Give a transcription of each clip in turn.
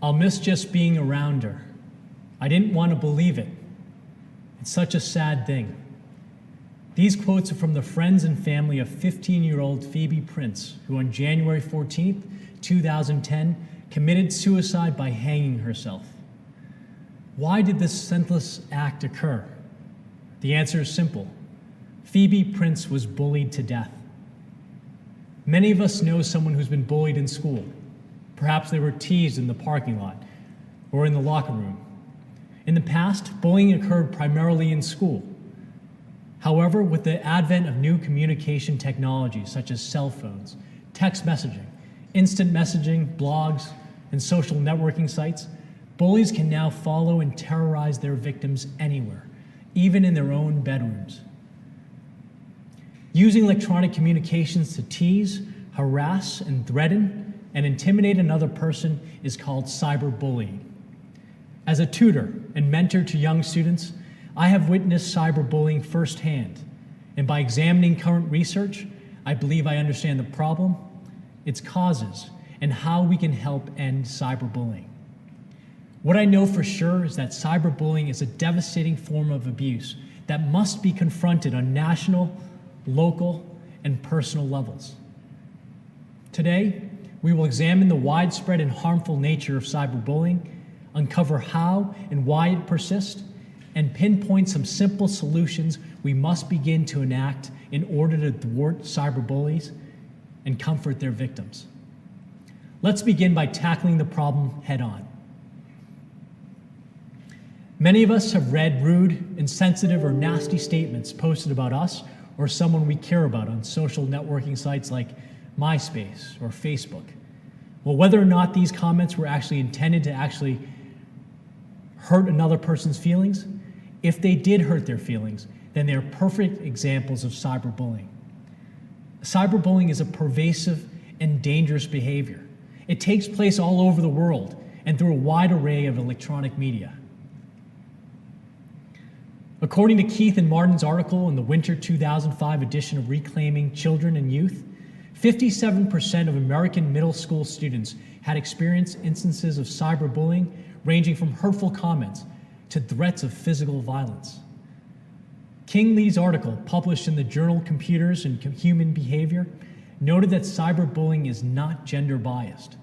I'll miss just being around her. I didn't want to believe it. It's such a sad thing. These quotes are from the friends and family of 15-year-old Phoebe Prince, who on January 14, 2010, committed suicide by hanging herself. Why did this senseless act occur? The answer is simple. Phoebe Prince was bullied to death. Many of us know someone who's been bullied in school. Perhaps they were teased in the parking lot or in the locker room. In the past, bullying occurred primarily in school. However, with the advent of new communication technologies such as cell phones, text messaging, instant messaging, blogs, and social networking sites, bullies can now follow and terrorize their victims anywhere, even in their own bedrooms. Using electronic communications to tease, harass, and threaten and intimidate another person is called cyberbullying. As a tutor and mentor to young students, I have witnessed cyberbullying firsthand, and by examining current research, I believe I understand the problem, its causes, and how we can help end cyberbullying. What I know for sure is that cyberbullying is a devastating form of abuse that must be confronted on national, local, and personal levels. Today, we will examine the widespread and harmful nature of cyberbullying, uncover how and why it persists, and pinpoint some simple solutions we must begin to enact in order to thwart cyberbullies and comfort their victims. Let's begin by tackling the problem head-on. Many of us have read rude, insensitive, or nasty statements posted about us or someone we care about on social networking sites like MySpace or Facebook. Well, whether or not these comments were actually intended to actually hurt another person's feelings, if they did hurt their feelings, then they are perfect examples of cyberbullying. Cyberbullying is a pervasive and dangerous behavior. It takes place all over the world and through a wide array of electronic media. According to Keith and Martin's article in the winter 2005 edition of Reclaiming Children and Youth, 57% of American middle school students had experienced instances of cyberbullying ranging from hurtful comments to threats of physical violence. King Lee's article, published in the journal Computers and Human Behavior, noted that cyberbullying is not gender biased.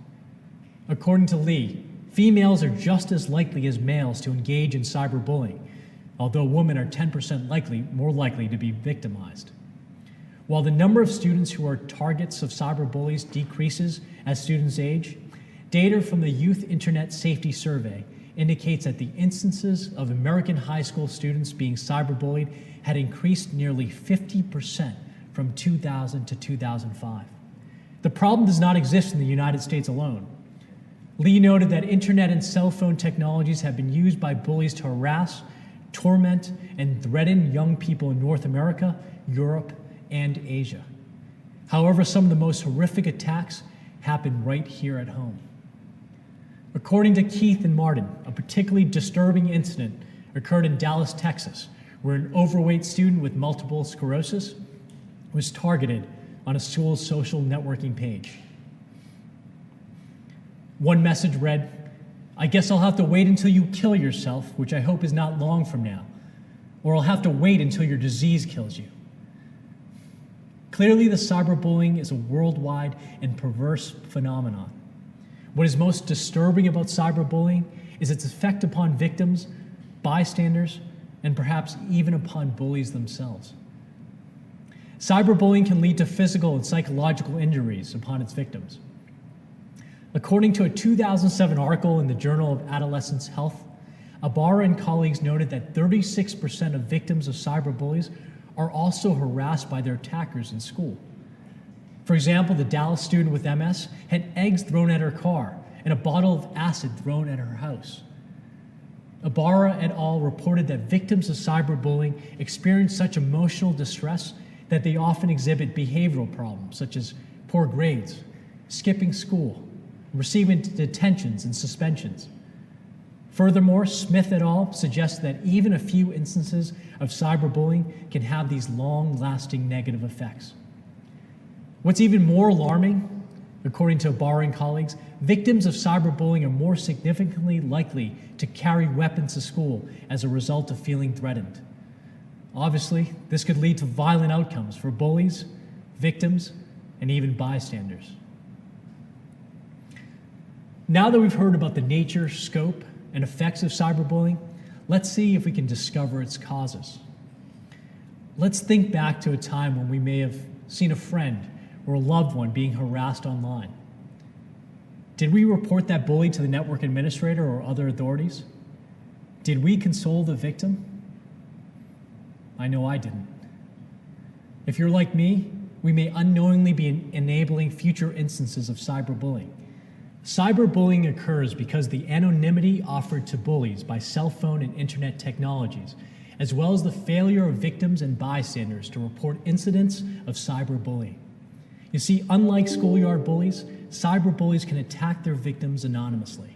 According to Lee, females are just as likely as males to engage in cyberbullying, although women are 10% more likely to be victimized. While the number of students who are targets of cyberbullies decreases as students age, data from the Youth Internet Safety Survey indicates that the instances of American high school students being cyberbullied had increased nearly 50% from 2000 to 2005. The problem does not exist in the United States alone. Lee noted that internet and cell phone technologies have been used by bullies to harass, torment, and threaten young people in North America, Europe, and Asia. However, some of the most horrific attacks happen right here at home. According to Keith and Martin, a particularly disturbing incident occurred in Dallas, Texas, where an overweight student with multiple sclerosis was targeted on a school's social networking page. One message read, "I guess I'll have to wait until you kill yourself, which I hope is not long from now, or I'll have to wait until your disease kills you." Clearly, the cyberbullying is a worldwide and perverse phenomenon. What is most disturbing about cyberbullying is its effect upon victims, bystanders, and perhaps even upon bullies themselves. Cyberbullying can lead to physical and psychological injuries upon its victims. According to a 2007 article in the Journal of Adolescent Health, Ibarra and colleagues noted that 36% of victims of cyberbullies are also harassed by their attackers in school. For example, the Dallas student with MS had eggs thrown at her car and a bottle of acid thrown at her house. Ibarra et al. Reported that victims of cyberbullying experience such emotional distress that they often exhibit behavioral problems such as poor grades, skipping school, receiving detentions and suspensions. Furthermore, Smith et al. Suggests that even a few instances of cyberbullying can have these long-lasting negative effects. What's even more alarming According to Barr colleagues, victims of cyberbullying are more significantly likely to carry weapons to school as a result of feeling threatened. Obviously, this could lead to violent outcomes for bullies, victims, and even bystanders. Now that we've heard about the nature, scope, and effects of cyberbullying, let's see if we can discover its causes. Let's think back to a time when we may have seen a friend or a loved one being harassed online. Did we report that bully to the network administrator or other authorities? Did we console the victim? I know I didn't. If you're like me, we may unknowingly be enabling future instances of cyberbullying. Cyberbullying occurs because the anonymity offered to bullies by cell phone and internet technologies, as well as the failure of victims and bystanders to report incidents of cyberbullying. You see, unlike schoolyard bullies, cyberbullies can attack their victims anonymously.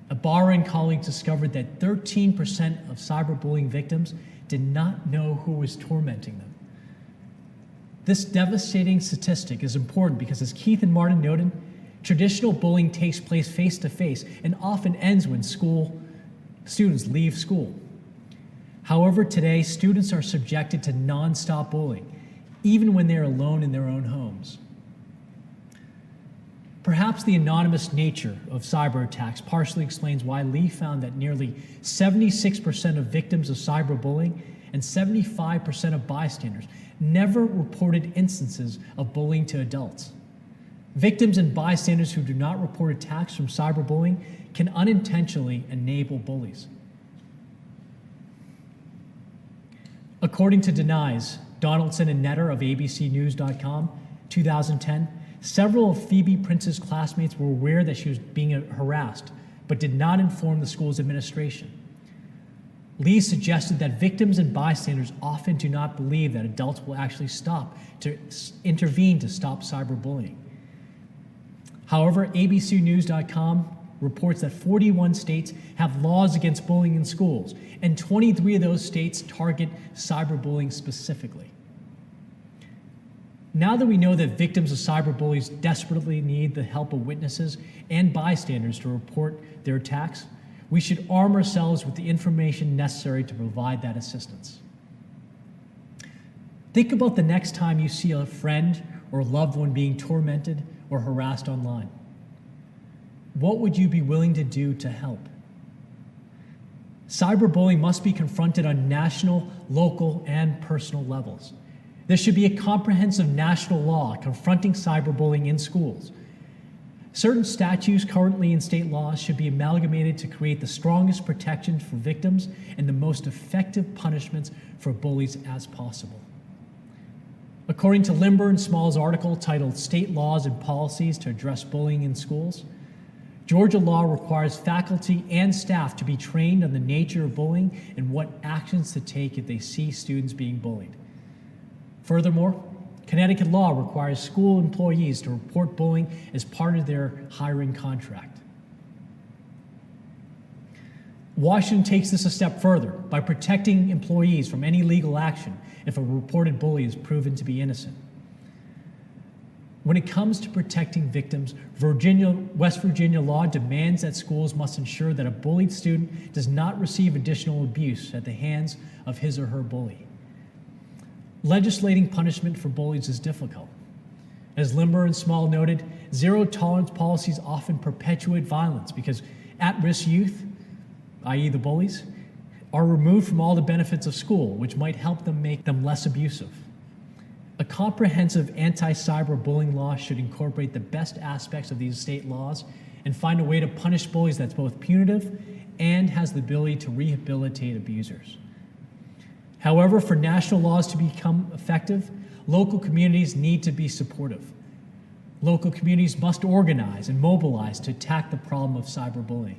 A Barr colleague discovered that 13% of cyberbullying victims did not know who was tormenting them. This devastating statistic is important because, as Keith and Martin noted, traditional bullying takes place face-to-face and often ends when students leave school. However, today, students are subjected to non-stop bullying, even when they're alone in their own homes. Perhaps the anonymous nature of cyber attacks partially explains why Lee found that nearly 76% of victims of cyberbullying and 75% of bystanders never reported instances of bullying to adults. Victims and bystanders who do not report attacks from cyberbullying can unintentionally enable bullies. According to Denies, Donaldson and Netter of abcnews.com, 2010, several of Phoebe Prince's classmates were aware that she was being harassed, but did not inform the school's administration. Lee suggested that victims and bystanders often do not believe that adults will actually intervene to stop cyberbullying. However, abcnews.com reports that 41 states have laws against bullying in schools, and 23 of those states target cyberbullying specifically. Now that we know that victims of cyberbullies desperately need the help of witnesses and bystanders to report their attacks, we should arm ourselves with the information necessary to provide that assistance. Think about the next time you see a friend or loved one being tormented or harassed online. What would you be willing to do to help? Cyberbullying must be confronted on national, local, and personal levels. There should be a comprehensive national law confronting cyberbullying in schools. Certain statutes currently in state laws should be amalgamated to create the strongest protections for victims and the most effective punishments for bullies as possible. According to Limber and Small's article titled "State Laws and Policies to Address Bullying in Schools," Georgia law requires faculty and staff to be trained on the nature of bullying and what actions to take if they see students being bullied. Furthermore, Connecticut law requires school employees to report bullying as part of their hiring contract. Washington takes this a step further by protecting employees from any legal action if a reported bully is proven to be innocent. When it comes to protecting victims, West Virginia law demands that schools must ensure that a bullied student does not receive additional abuse at the hands of his or her bully. Legislating punishment for bullies is difficult. As Limber and Small noted, zero-tolerance policies often perpetuate violence because at-risk youth, i.e. the bullies, are removed from all the benefits of school, which might help them make them less abusive. A comprehensive anti-cyberbullying law should incorporate the best aspects of these state laws and find a way to punish bullies that's both punitive and has the ability to rehabilitate abusers. However, for national laws to become effective, local communities need to be supportive. Local communities must organize and mobilize to attack the problem of cyberbullying.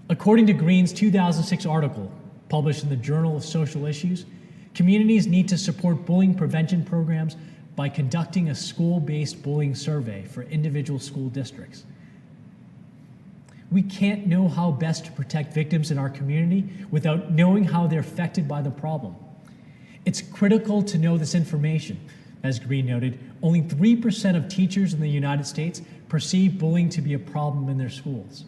According to Green's 2006 article, published in the Journal of Social Issues, communities need to support bullying prevention programs by conducting a school-based bullying survey for individual school districts. We can't know how best to protect victims in our community without knowing how they're affected by the problem. It's critical to know this information, as Green noted, only 3% of teachers in the United States perceive bullying to be a problem in their schools.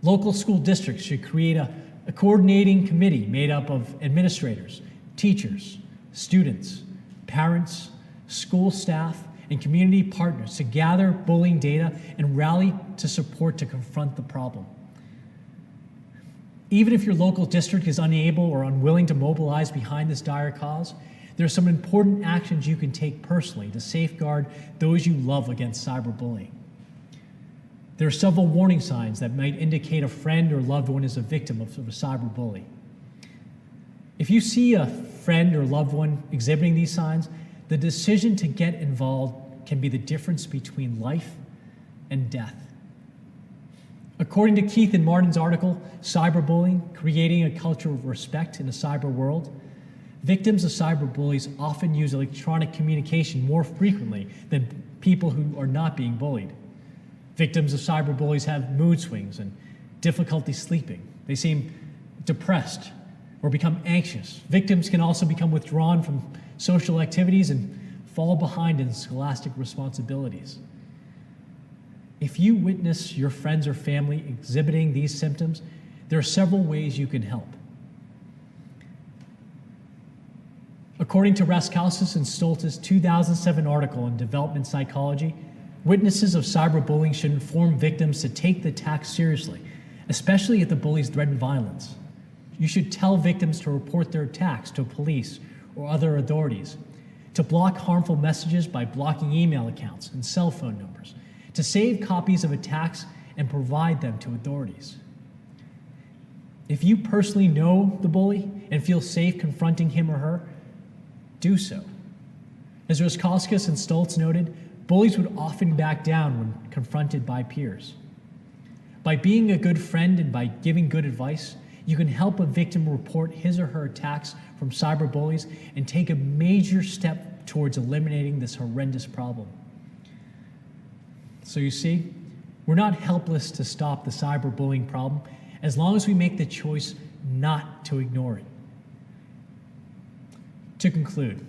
Local school districts should create a coordinating committee made up of administrators, teachers, students, parents, school staff, and community partners to gather bullying data and rally to support to confront the problem. Even if your local district is unable or unwilling to mobilize behind this dire cause, there are some important actions you can take personally to safeguard those you love against cyberbullying. There are several warning signs that might indicate a friend or loved one is a victim of a cyberbully. If you see a friend or loved one exhibiting these signs, the decision to get involved can be the difference between life and death. According to Keith and Martin's article, Cyberbullying, Creating a Culture of Respect in a Cyber World, victims of cyberbullies often use electronic communication more frequently than people who are not being bullied. Victims of cyberbullies have mood swings and difficulty sleeping. They seem depressed or become anxious. Victims can also become withdrawn from social activities and fall behind in scholastic responsibilities. If you witness your friends or family exhibiting these symptoms, there are several ways you can help. According to Raskausis and Stoltz's 2007 article in Development Psychology, witnesses of cyberbullying should inform victims to take the attack seriously, especially if the bullies threaten violence. You should tell victims to report their attacks to police or other authorities, to block harmful messages by blocking email accounts and cell phone numbers, to save copies of attacks and provide them to authorities. If you personally know the bully and feel safe confronting him or her, do so. As Raskausis and Stoltz noted, bullies would often back down when confronted by peers. By being a good friend and by giving good advice, you can help a victim report his or her attacks from cyberbullies and take a major step towards eliminating this horrendous problem. So you see, we're not helpless to stop the cyberbullying problem as long as we make the choice not to ignore it. To conclude,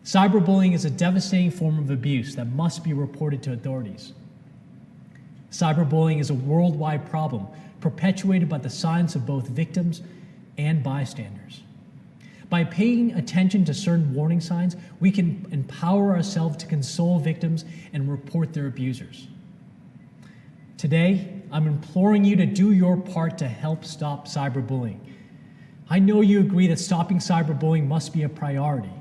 cyberbullying is a devastating form of abuse that must be reported to authorities. Cyberbullying is a worldwide problem perpetuated by the silence of both victims and bystanders. By paying attention to certain warning signs, we can empower ourselves to console victims and report their abusers. Today, I'm imploring you to do your part to help stop cyberbullying. I know you agree that stopping cyberbullying must be a priority.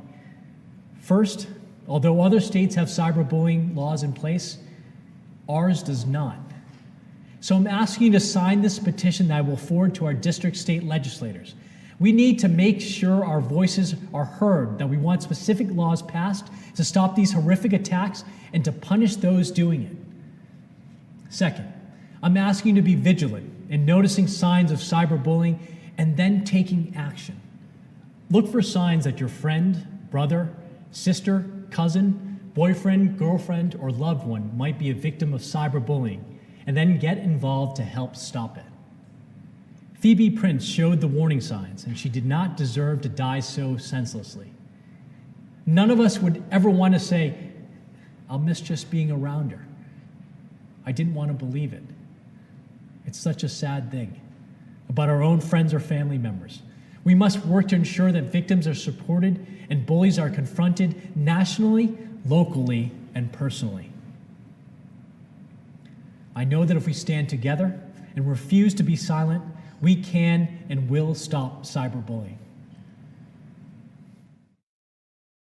First, although other states have cyberbullying laws in place, ours does not. So I'm asking you to sign this petition that I will forward to our district state legislators. We need to make sure our voices are heard, that we want specific laws passed to stop these horrific attacks and to punish those doing it. Second, I'm asking you to be vigilant in noticing signs of cyberbullying and then taking action. Look for signs that your friend, brother, sister, cousin, boyfriend, girlfriend, or loved one might be a victim of cyberbullying, and then get involved to help stop it. Phoebe Prince showed the warning signs, and she did not deserve to die so senselessly. None of us would ever want to say, I'll miss just being around her. I didn't want to believe it. It's such a sad thing about our own friends or family members. We must work to ensure that victims are supported and bullies are confronted nationally, locally, and personally. I know that if we stand together and refuse to be silent, we can and will stop cyberbullying.